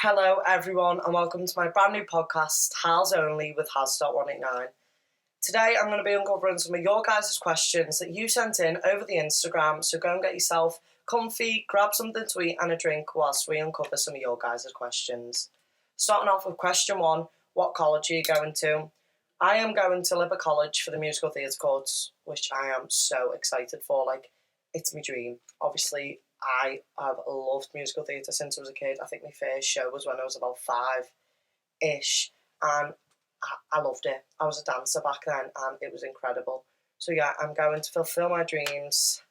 Hello everyone and welcome to my brand new podcast, Hals Only with Hals.189. Today I'm going to be uncovering some of your guys' questions that you sent in over the Instagram, so go and get yourself comfy, grab something to eat and a drink whilst we uncover some of your guys' questions. Starting off with question 1, what college are you going to? I am going to Libba College for the musical theatre course, which I am so excited for. It's my dream. Obviously, I have loved musical theatre since I was a kid. I think my first show was when I was about 5-ish, and I loved it. I was a dancer back then, and it was incredible. So yeah, I'm going to fulfil my dreams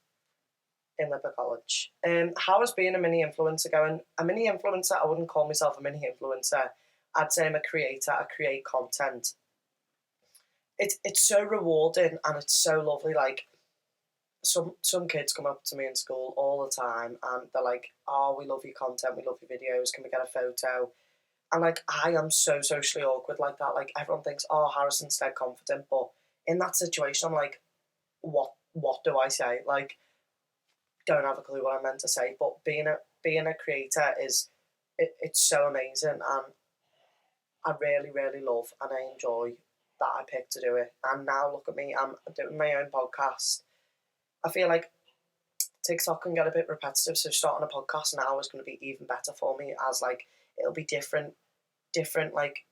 in Libba College. How is being a mini influencer going? A mini influencer, I wouldn't call myself a mini influencer. I'd say I'm a creator. I create content. It's so rewarding and it's so lovely. Some kids come up to me in school all the time and they're like, "Oh, we love your content, we love your videos, can we get a photo?" And I am so socially awkward like that. Everyone thinks, "Oh, Harrison's dead confident," but in that situation, I'm like, what do I say? Don't have a clue what I'm meant to say. But being a creator it's so amazing, and I really, really love and I enjoy that I picked to do it. And now look at me, I'm doing my own podcast. I feel like TikTok can get a bit repetitive, so starting a podcast now is going to be even better for me, as it'll be different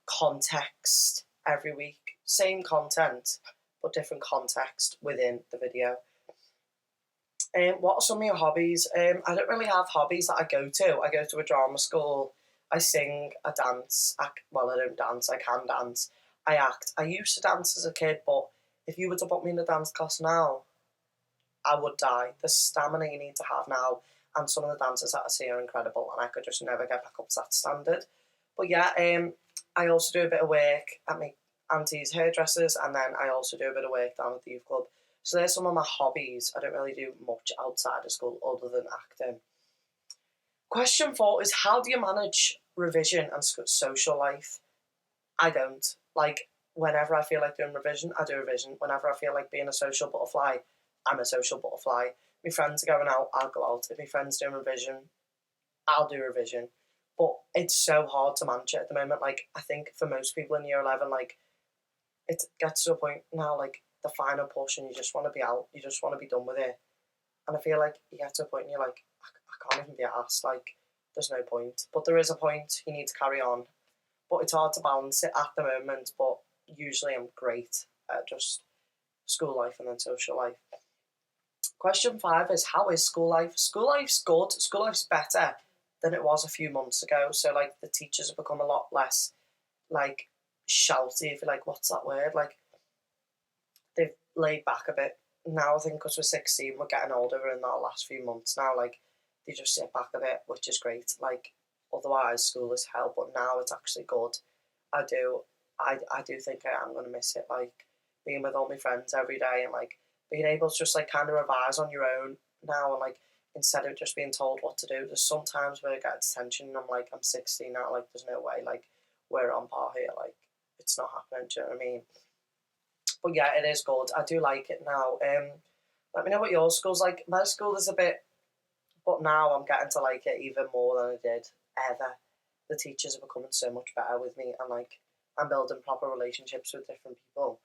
context every week. Same content, but different context within the video. What are some of your hobbies? I don't really have hobbies that I go to. I go to a drama school. I sing, I dance. I don't dance, I can dance. I act. I used to dance as a kid, but if you were to put me in a dance class now, I would die. The stamina you need to have now, and some of the dancers that I see are incredible, and I could just never get back up to that standard. But yeah, I also do a bit of work at my auntie's hairdressers, and then I also do a bit of work down at the youth club. So there's some of my hobbies. I don't really do much outside of school other than acting. Question 4 is, how do you manage revision and social life? I don't. Whenever I feel like doing revision, I do revision. Whenever I feel like being a social butterfly, I'm a social butterfly. My friends are going out, I'll go out. If my friends doing revision, I'll do revision. But it's so hard to manage it at the moment. I think for most people in year 11, it gets to a point now, the final portion, you just want to be out. You just want to be done with it. And I feel like you get to a point and you're like, I can't even be asked. There's no point. But there is a point. You need to carry on. But it's hard to balance it at the moment. But usually I'm great at just school life and then social life. Question 5 is, how is school life? School life's good. School life's better than it was a few months ago. So the teachers have become a lot less shouty, if you like. What's that word? They've laid back a bit. Now I think because we're 16, we're getting older in our last few months now. They just sit back a bit, which is great. Otherwise school is hell, but now it's actually good. I do think I am going to miss it, being with all my friends every day and being able to just kind of revise on your own now, and instead of just being told what to do. There's sometimes where I get detention and I'm 16 now, there's no way, we're on par here, it's not happening, do you know what I mean? But yeah, it is good. I do like it now. Let me know what your school's like. My school is a bit, but now I'm getting to like it even more than I did ever. The teachers are becoming so much better with me, and I'm building proper relationships with different people.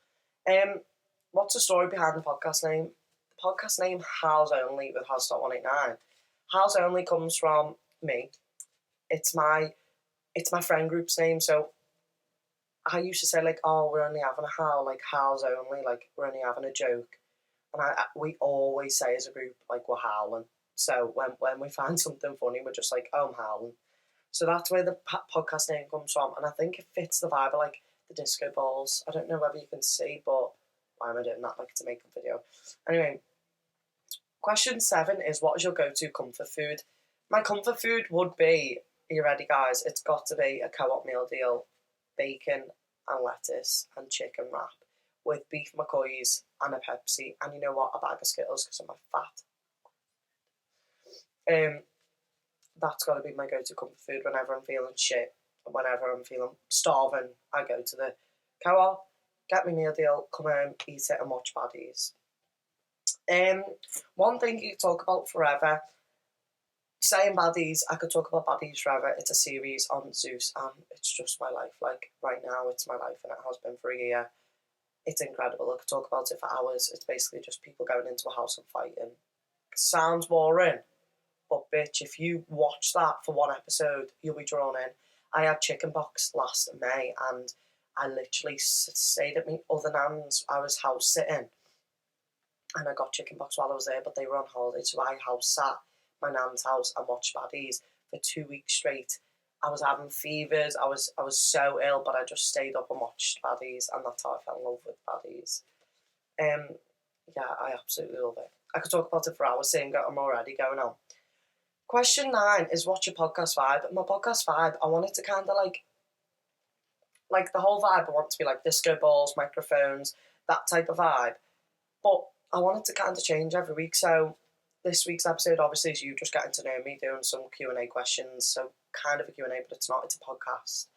What's the story behind the podcast name? The podcast name, Hals Only with Hals.189. Hals Only comes from me. It's my friend group's name. So I used to say oh, we're only having a howl, Hals Only, we're only having a joke. And we always say as a group, we're howling. So when we find something funny, we're just oh, I'm howling. So that's where the podcast name comes from. And I think it fits the vibe of the disco balls. I don't know whether you can see, but why am I doing that? It's a makeup video. Anyway, question 7 is, what is your go-to comfort food? My comfort food would be, are you ready guys? It's got to be a Co-op meal deal, bacon and lettuce and chicken wrap with beef McCoys and a Pepsi, and you know what, a bag of Skittles because I'm fat. That's got to be my go-to comfort food whenever I'm feeling shit, whenever I'm feeling starving. I go to the Co-op, get me meal deal, come home, eat it and watch baddies. One thing you talk about forever, saying baddies, I could talk about baddies forever. It's a series on Zeus, and it's just my life. Like, right now, it's my life, and it has been for a year. It's incredible. I could talk about it for hours. It's basically just people going into a house and fighting. Sounds boring, but bitch, if you watch that for one episode, you'll be drawn in. I had chickenpox last May, and I literally stayed at my other nan's. I was house sitting, and I got chickenpox while I was there, but they were on holiday, so I house sat my nan's house and watched baddies for 2 weeks straight. I was having fevers. I was so ill, but I just stayed up and watched baddies, and that's how I fell in love with baddies. Yeah, I absolutely love it. I could talk about it for hours, saying I'm already going on. Question 9 is, what's your podcast vibe? My podcast vibe, I want it to kind of like the whole vibe. I want it to be like disco balls, microphones, that type of vibe. But I want it to kind of change every week. So this week's episode, obviously, is you just getting to know me, doing some Q&A questions. So kind of a Q&A, but it's not. It's a podcast.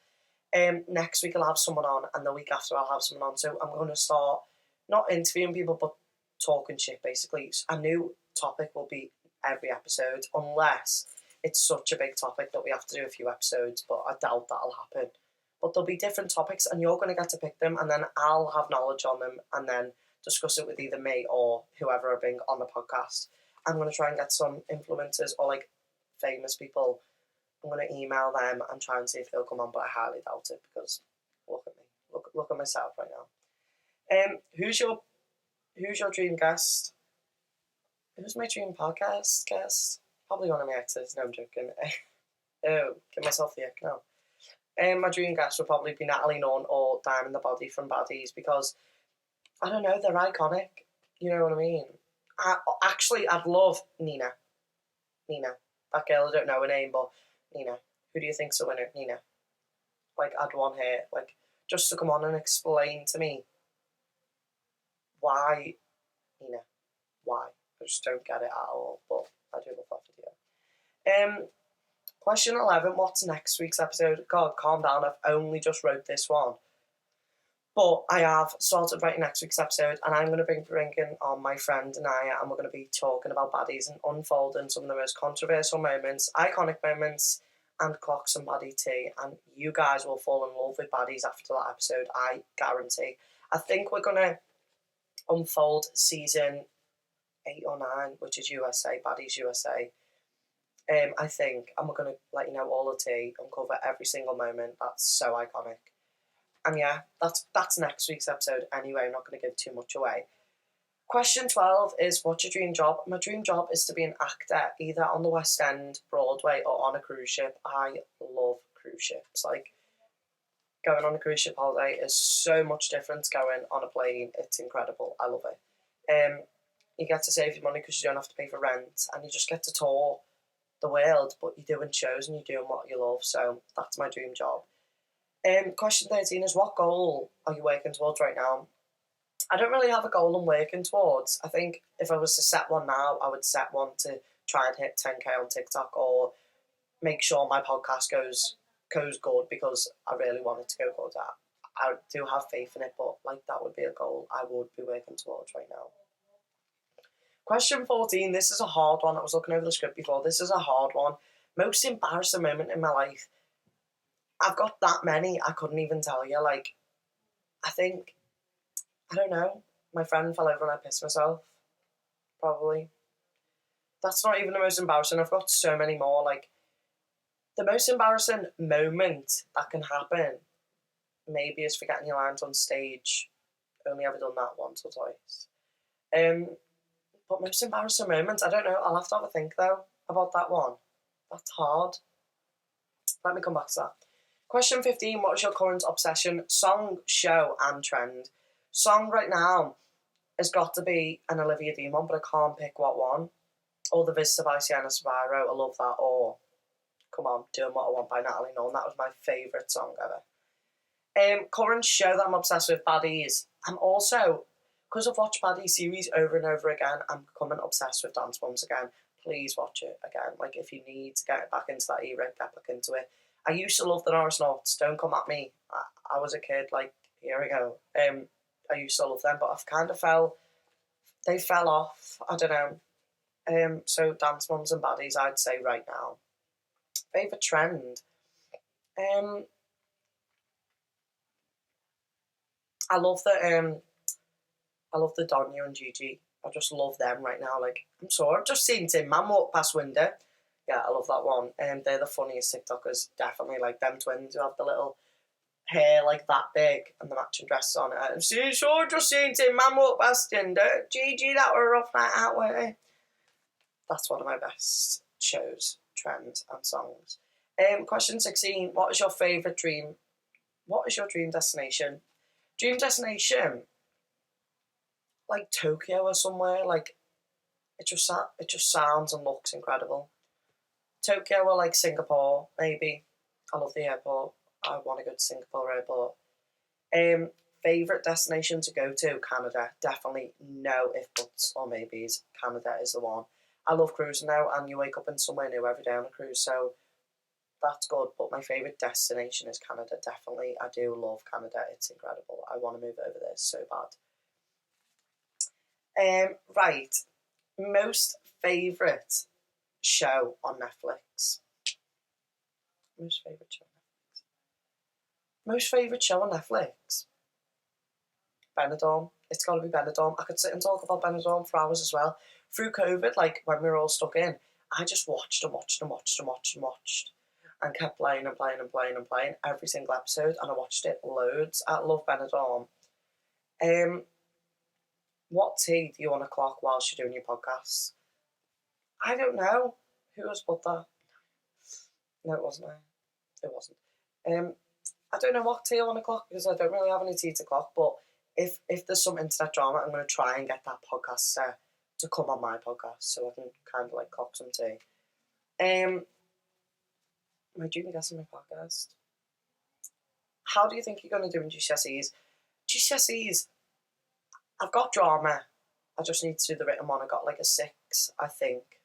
Next week I'll have someone on, and the week after I'll have someone on. So I'm going to start not interviewing people, but talking shit, basically. A new topic will be every episode, unless it's such a big topic that we have to do a few episodes, but I doubt that'll happen. But there'll be different topics, and you're going to get to pick them, and then I'll have knowledge on them, and then discuss it with either me or whoever I bring on the podcast. I'm going to try and get some influencers or like famous people. I'm going to email them and try and see if they'll come on, but I highly doubt it, because look at me, look at myself right now. Who's your dream guest? Who's my dream podcast guest? Probably one of my exes. No, I'm joking. Oh, give myself the ick now. My dream guest would probably be Natalie Nunn or Diamond the Body from Baddies, because I don't know, they're iconic. You know what I mean? I'd love Nina. That girl, I don't know her name, but Nina. Who do you think's the winner? Nina. Like, I'd want her, like, just to come on and explain to me why, Nina. Why? I just don't get it at all, but I do love that video. Question 11, what's next week's episode? God, calm down, I've only just wrote this one. But I have started writing next week's episode, and I'm going to be bringing on my friend Anaya, and we're going to be talking about baddies and unfolding some of the most controversial moments, iconic moments, and clocks and baddie tea. And you guys will fall in love with baddies after that episode, I guarantee. I think we're going to unfold season 8 or 9, which is USA, Baddies USA. I think, and we're going to let you know all the tea, uncover every single moment. That's so iconic. And yeah, that's next week's episode anyway. I'm not going to give too much away. Question 12 is, what's your dream job? My dream job is to be an actor, either on the West End, Broadway, or on a cruise ship. I love cruise ships. Like, going on a cruise ship holiday is so much different to going on a plane. It's incredible. I love it. You get to save your money because you don't have to pay for rent, and you just get to tour the world, but you're doing shows and you're doing what you love. So that's my dream job. Question 13 is, what goal are you working towards right now? I don't really have a goal I'm working towards. I think if I was to set one now, I would set one to try and hit 10k on TikTok, or make sure my podcast goes good, because I really want it to go good. I do have faith in it, but like, that would be a goal I would be working towards right now. Question 14, this is a hard one. I was looking over the script before. This is a hard one. Most embarrassing moment in my life. I've got that many, I couldn't even tell you. Like, I think, I don't know, my friend fell over and I pissed myself. Probably. That's not even the most embarrassing. I've got so many more. Like, the most embarrassing moment that can happen maybe is forgetting your lines on stage. Only ever done that once or twice. But most embarrassing moments, I don't know. I'll have to have a think, though, about that one. That's hard. Let me come back to that. Question 15, what is your current obsession? Song, show, and trend. Song right now has got to be an Olivia Dean one, but I can't pick what one. Or The Visitor by Sienna Sabiro, I love that. Or, come on, Doing What I Want by Natalie Nunn. That was my favourite song ever. Current show that I'm obsessed with, Baddies. I'm also, because I've watched Baddies series over and over again, I'm becoming obsessed with Dance Moms again. Please watch it again. Like, if you need to get back into that era, get back into it. I used to love the Norris Notes. Don't come at me. I was a kid, like, here we go. I used to love them, but I've kind of they fell off. I don't know. So dance mums and baddies, I'd say right now. Favourite trend? I love the Donya and Gigi. I just love them right now. Like, I'm sorry, I've just seen Tim Man walk past window. Yeah, I love that one. They're the funniest TikTokers, definitely. Like them twins who have the little hair like that big and the matching dresses on it. I'm sure just seen Tim Man walk past window. Gigi, that were a rough night out, weren't they? That's one of my best shows, trends, and songs. Question 16. What is your favourite dream? What is your dream destination? Dream destination? Like Tokyo or somewhere. Like, it just sounds and looks incredible. Tokyo or like Singapore, maybe. I love the airport. I want to go to Singapore airport. Favourite destination to go to? Canada. Definitely no if buts or maybes. Canada is the one. I love cruising now, and you wake up in somewhere new every day on a cruise, so that's good. But my favourite destination is Canada, definitely. I do love Canada. It's incredible. I want to move over there so bad. Right. Most favourite show on Netflix. Most favourite show on Netflix. Most favourite show on Netflix. Benidorm. It's got to be Benidorm. I could sit and talk about Benidorm for hours as well. Through COVID, like when we were all stuck in, I just watched and kept playing every single episode, and I watched it loads. I love Benidorm. What tea do you want to clock whilst you're doing your podcast? I don't know. Who has put that? No, it wasn't I. It wasn't. I don't know what tea I want to clock because I don't really have any tea to clock, but if there's some internet drama, I'm going to try and get that podcaster to come on my podcast so I can kind of like clock some tea. My junior guest on my podcast. How do you think you're going to do in GCSEs? GCSEs, I've got drama. I just need to do the written one. I got like a 6, I think.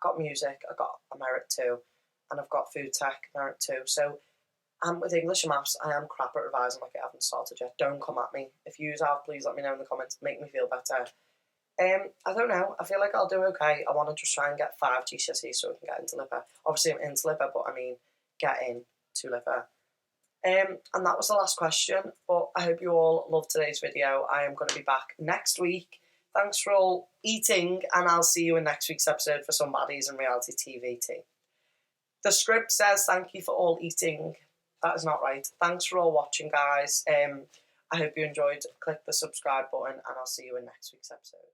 Got music. I got a merit 2, and I've got food tech merit 2. So, with English and maths, I am crap at revising. Like I haven't started yet. Don't come at me. If you have, please let me know in the comments. Make me feel better. I don't know. I feel like I'll do okay. I want to just try and get 5 GCSEs so I can get into LIPA. Obviously, I'm into LIPA, but I mean, get in to LIPA. And that was the last question, but I hope you all loved today's video. I am going to be back next week. Thanks for all eating, and I'll see you in next week's episode for some baddies and reality TV tea. The script says thank you for all eating. That is not right. Thanks for all watching, guys. I hope you enjoyed. Click the subscribe button, and I'll see you in next week's episode.